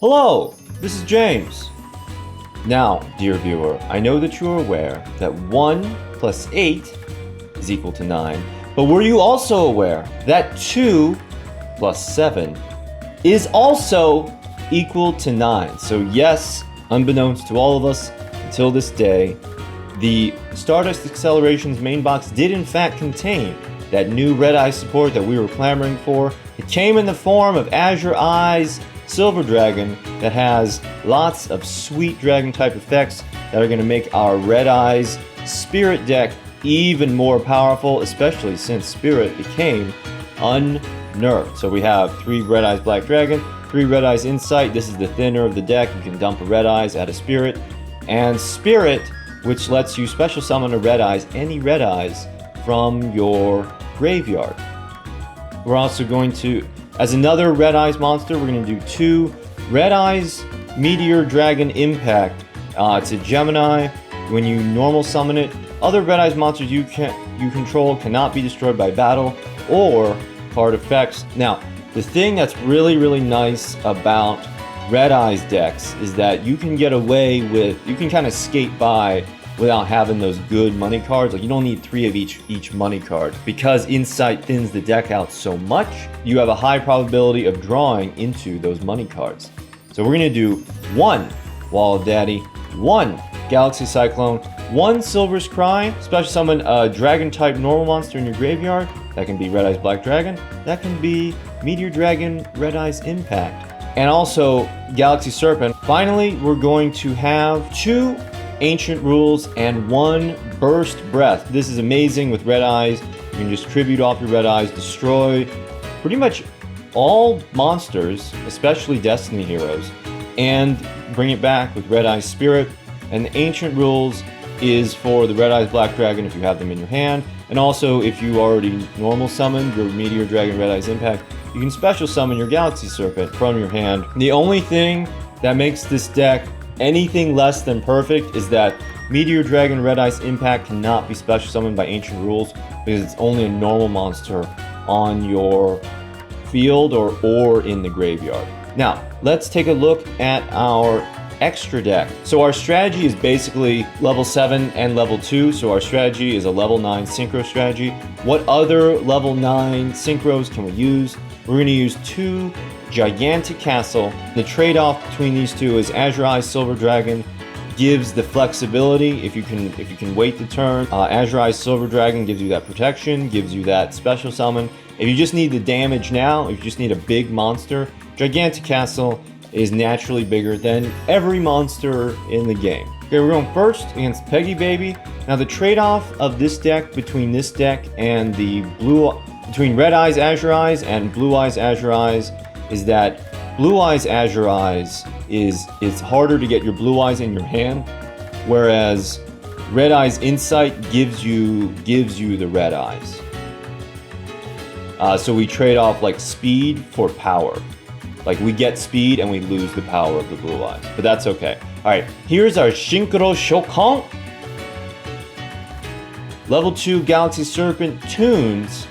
Hello, this is James. Now, dear viewer, I know that you are aware that 1 plus 8 is equal to 9, but were you also aware that 2 plus 7 is also equal to 9? So yes, unbeknownst to all of us until this day, the Stardust Acceleration's main box did in fact contain that new Red-Eye support that we were clamoring for. It came in the form of Azure-Eyes Silver Dragon that has lots of sweet dragon type effects that are going to make our Red-Eyes Spirit deck even more powerful, especially since Spirit became unnerfed. So we have 3 Red-Eyes Black Dragon, 3 Red-Eyes Insight. This is the thinner of the deck. You can dump a Red-Eyes, add a Spirit, and Spirit, which lets you special summon a Red-Eyes, any Red-Eyes from your graveyard. We're also going to, as another Red-Eyes monster, we're going to do 2 Red-Eyes Meteor Dragon Impact. It's a Gemini. When you normal summon it, other Red-Eyes monsters you control cannot be destroyed by battle or card effects. Now, the thing that's really nice about Red-Eyes decks is that you can get away with, you can kind of skate by without having those good money cards. Like, you don't need 3 of each money card. Because Insight thins the deck out so much, you have a high probability of drawing into those money cards. So we're gonna do 1 Wall of Daddy, 1 Galaxy Cyclone, 1 Silver's Cry, special summon a dragon type normal monster in your graveyard. That can be Red-Eyes Black Dragon, that can be Meteor Dragon Red-Eyes Impact, and also Galaxy Serpent. Finally, we're going to have 2 Ancient Rules and 1 Burst Breath. This is amazing with Red-Eyes. You can just tribute off your Red-Eyes, destroy pretty much all monsters, especially Destiny heroes, and bring it back with Red-Eyes Spirit. And the Ancient Rules is for the Red-Eyes Black Dragon if you have them in your hand, and also if you already normal summoned your Meteor Dragon Red-Eyes Impact, you can special summon your Galaxy Serpent from your hand. The only thing that makes this deck anything less than perfect is that Meteor Dragon Red-Eyes Impact cannot be special summoned by Ancient Rules because it's only a normal monster on your field or in the graveyard. Now, let's take a look at our extra deck. So our strategy is basically level 7 and level 2. So our strategy is a level 9 synchro strategy. What other level 9 synchros can we use? We're going to use 2 Giganticastle. The trade-off between these two is Azure-Eyes Silver Dragon gives the flexibility if you can wait the turn. Azure-Eyes Silver Dragon gives you that protection, gives you that special summon. If you just need the damage now, if you just need a big monster, Giganticastle is naturally bigger than every monster in the game. Okay, we're going first against Peggy Baby. Now the trade-off of this deck between this deck and the between Red-Eyes Azure-Eyes and Blue-Eyes Azure-Eyes is that Blue-Eyes Azure-Eyes it's harder to get your Blue-Eyes in your hand, whereas Red-Eyes Insight gives you the Red-Eyes. So we trade off like speed for power. Like, we get speed and we lose the power of the Blue-Eyes, but that's okay. Alright, here's our Synchro Shokan. Level 2 Galaxy Serpent tunes.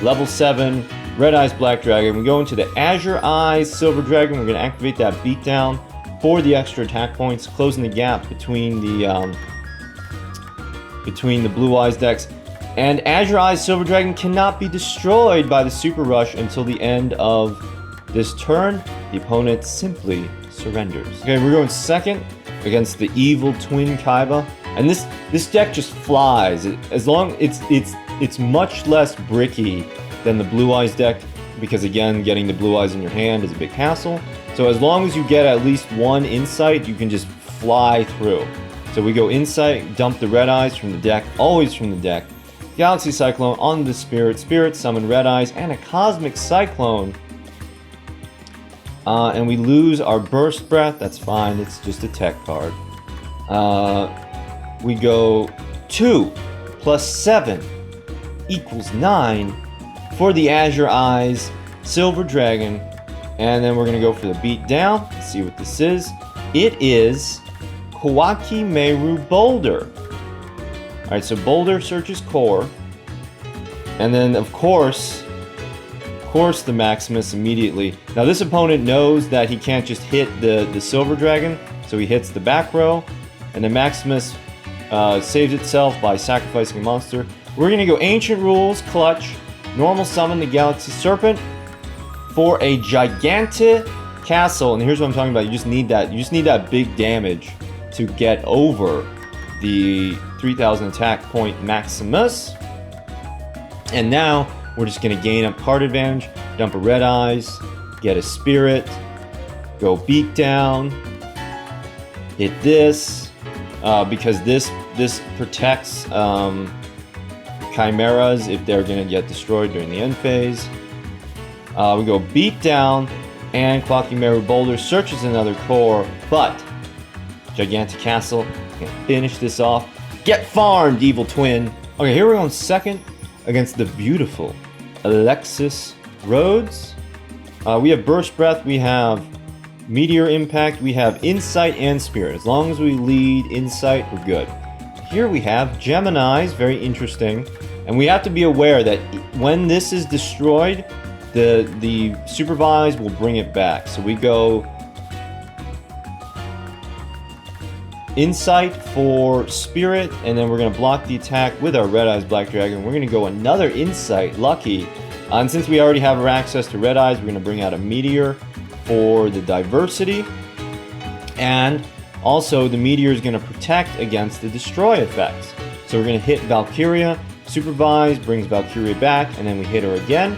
Level 7 Red-Eyes Black Dragon. We go into the Azure-Eyes Silver Dragon. We're going to activate that Beatdown for the extra attack points, closing the gap between the Blue-Eyes decks. And Azure-Eyes Silver Dragon cannot be destroyed by the Super Rush until the end of this turn. The opponent simply surrenders. Okay, we're going second against the evil twin Kaiba, and this deck just flies. As long it's much less bricky than the Blue-Eyes deck, because again, getting the Blue-Eyes in your hand is a big hassle. So as long as you get at least 1 Insight, you can just fly through. So we go Insight, dump the Red-Eyes from the deck, always from the deck. Galaxy Cyclone on the Spirit, summon Red-Eyes, and a Cosmic Cyclone. And we lose our Burst Breath. That's fine, it's just a tech card. We go 2 plus 7 equals 9 for the Azure-Eyes Silver Dragon. And then we're going to go for the Beatdown. Let's see what this is. It is Kawaki Meru Boulder. Alright, so Boulder searches core. And then, of course, course, the Maximus immediately. Now, this opponent knows that he can't just hit the Silver Dragon, so he hits the back row, and the Maximus saves itself by sacrificing a monster. We're going to go Ancient Rules, Clutch, normal summon the Galaxy Serpent for a Giganticastle. And here's what I'm talking about. You just need that big damage to get over the 3000 attack point Maximus. And now we're just going to gain up card advantage, dump a Red Eyes, get a Spirit, go Beatdown, hit this, because this protects Chimeras if they're going to get destroyed during the end phase. We go Beatdown, and Clockymeru Boulder searches another core, but Giganticastle can finish this off. Get farmed, Evil Twin! Okay, here we're going second against the beautiful Alexis Rhodes. We have Burst Breath, we have Meteor Impact, we have Insight and Spirit. As long as we lead Insight, we're good. Here we have Gemini's, very interesting. And we have to be aware that when this is destroyed, the Supervise will bring it back. So we go Insight for Spirit, and then we're going to block the attack with our Red Eyes Black Dragon. We're going to go another Insight, Lucky. And since we already have our access to Red Eyes, we're going to bring out a Meteor for the diversity. And also, the Meteor is going to protect against the Destroy effects. So we're going to hit Valkyria, Supervise, brings Valkyria back, and then we hit her again.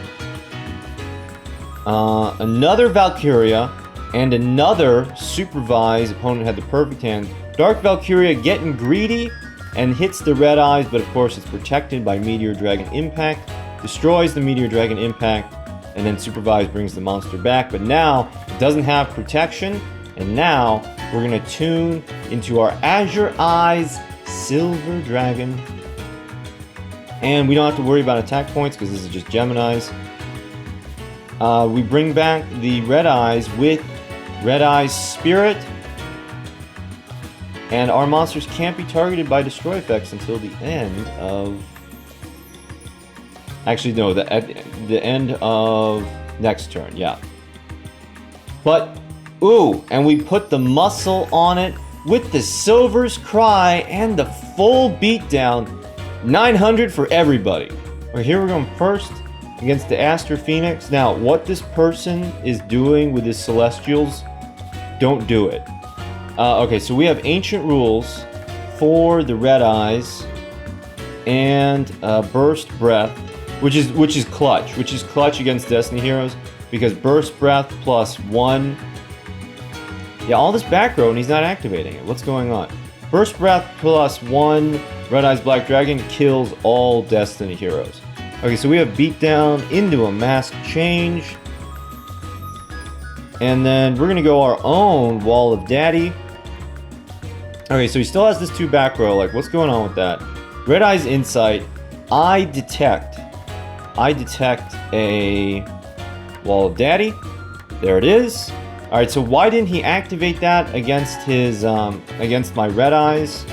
Another Valkyria, and another Supervise. Opponent had the perfect hand. Dark Valkyria getting greedy and hits the Red Eyes, but of course it's protected by Meteor Dragon Impact. Destroys the Meteor Dragon Impact, and then Supervise brings the monster back. But now it doesn't have protection, and now we're going to tune into our Azure-Eyes Silver Dragon. And we don't have to worry about attack points because this is just Gemini's. We bring back the Red Eyes with Red Eyes Spirit. And our monsters can't be targeted by destroy effects until the end of... Actually, no, the end of next turn, yeah. But, ooh, and we put the muscle on it with the Silver's Cry and the full Beatdown. 900 for everybody. Okay, here we're going first against the Aster Phoenix. Now, what this person is doing with his Celestials, don't do it. Okay, so we have Ancient Rules for the Red Eyes and Burst Breath, which is clutch, against Destiny Heroes, because Burst Breath plus 1. Yeah, all this back row and he's not activating it. What's going on? Burst Breath plus 1, Red Eyes Black Dragon kills all Destiny Heroes. Okay, so we have Beatdown into a Mask Change. And then we're going to go our own Wall of Daddy. Okay, so he still has this 2 back row. Like, what's going on with that? Red Eyes Insight. I detect a Wall of Daddy. There it is. All right, so why didn't he activate that against his against my Red Eyes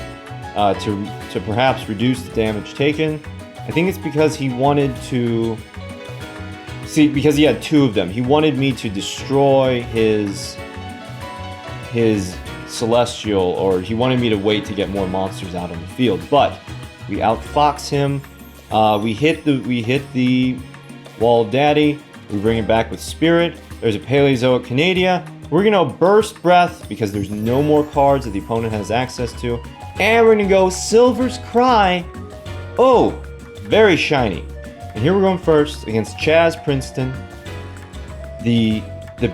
to perhaps reduce the damage taken? I think it's because he wanted to see, because he had 2 of them. He wanted me to destroy his Celestial, or he wanted me to wait to get more monsters out on the field. But we outfox him. We hit the Wall of Daddy. We bring it back with Spirit. There's a Paleozoic Canadia. We're going to Burst Breath because there's no more cards that the opponent has access to. And we're going to go Silver's Cry. Oh, very shiny. And here we're going first against Chaz Princeton. The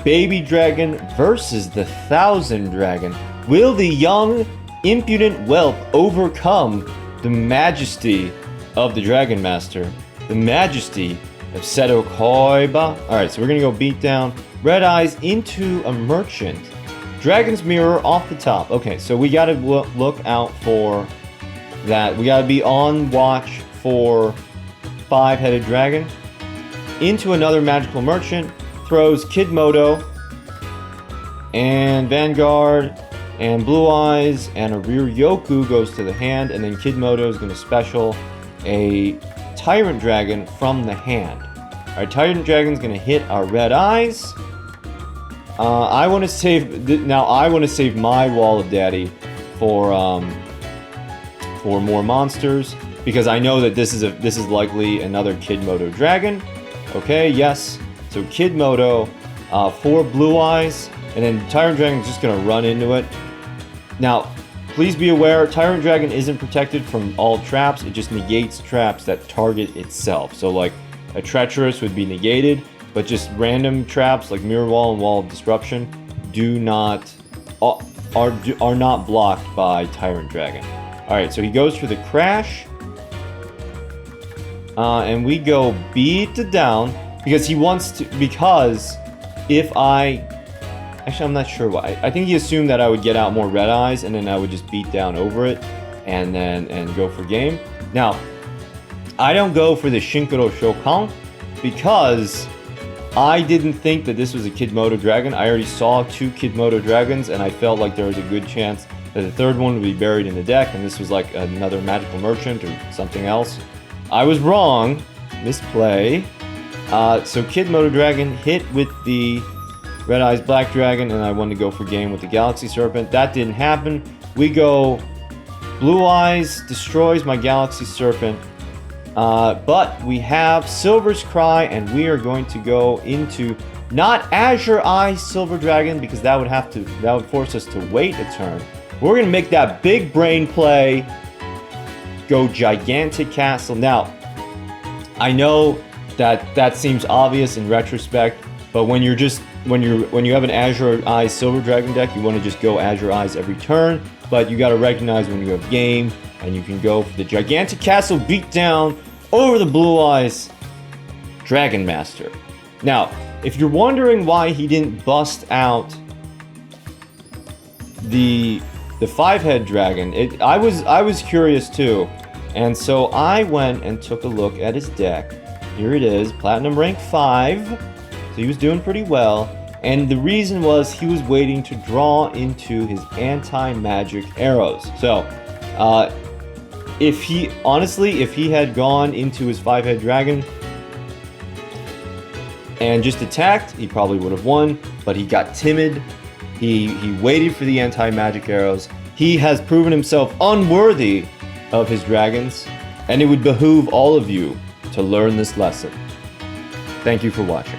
Baby Dragon versus the Thousand Dragon. Will the young, impudent whelp overcome the majesty of the Dragon Master? The majesty of Seto Kaiba. Alright, so we're going to go Beatdown. Red Eyes into a Merchant. Dragon's Mirror off the top. Okay, so we got to look out for that. We got to be on watch for 5-headed dragon. Into another Magical Merchant. Throws Kidmodo. And Vanguard. And Blue Eyes. And a Rear Yoku goes to the hand. And then Kidmodo is going to special a Tyrant Dragon from the hand. Alright, Tyrant Dragon's gonna hit our red eyes. I want to save... Now, I want to save my Wall of Daddy for more monsters. Because I know that this is likely another Kid Moto Dragon. Okay, yes. So Kid Moto, 4 Blue Eyes. And then Tyrant Dragon's just gonna run into it. Now, please be aware, Tyrant Dragon isn't protected from all traps. It just negates traps that target itself. So like, a Treacherous would be negated, but just random traps like Mirror Wall and Wall of Disruption are not blocked by Tyrant Dragon. Alright, so he goes for the Crash. And we go Beatdown because he wants to, because if actually I'm not sure why. I think he assumed that I would get out more red eyes and then I would just beat down over it and go for game. Now, I don't go for the Shinkuro Shokan because I didn't think that this was a Kid Moto Dragon. I already saw 2 Kid Moto Dragons and I felt like there was a good chance that the third one would be buried in the deck and this was like another Magical Merchant or something else. I was wrong. Misplay. So Kid Moto Dragon hit with the Red Eyes Black Dragon, and I wanted to go for game with the Galaxy Serpent. That didn't happen. We go Blue Eyes destroys my Galaxy Serpent. But we have Silver's Cry, and we are going to go into not Azure-Eyes Silver Dragon because that would force us to wait a turn. We're gonna make that big brain play. Go Giganticastle. Now, I know that seems obvious in retrospect, but when you have an Azure-Eyes Silver Dragon deck, you want to just go Azure-Eyes every turn, but you got to recognize when you have game, and you can go for the Giganticastle Beatdown over the Blue Eyes Dragon Master. Now, if you're wondering why he didn't bust out the 5-head dragon, I was curious too, and so I went and took a look at his deck. Here it is, Platinum rank 5, so he was doing pretty well, and the reason was he was waiting to draw into his anti-magic arrows. So, if he had gone into his 5-head dragon and just attacked, he probably would have won, but he got timid. He waited for the anti-magic arrows. He has proven himself unworthy of his dragons, and it would behoove all of you to learn this lesson. Thank you for watching.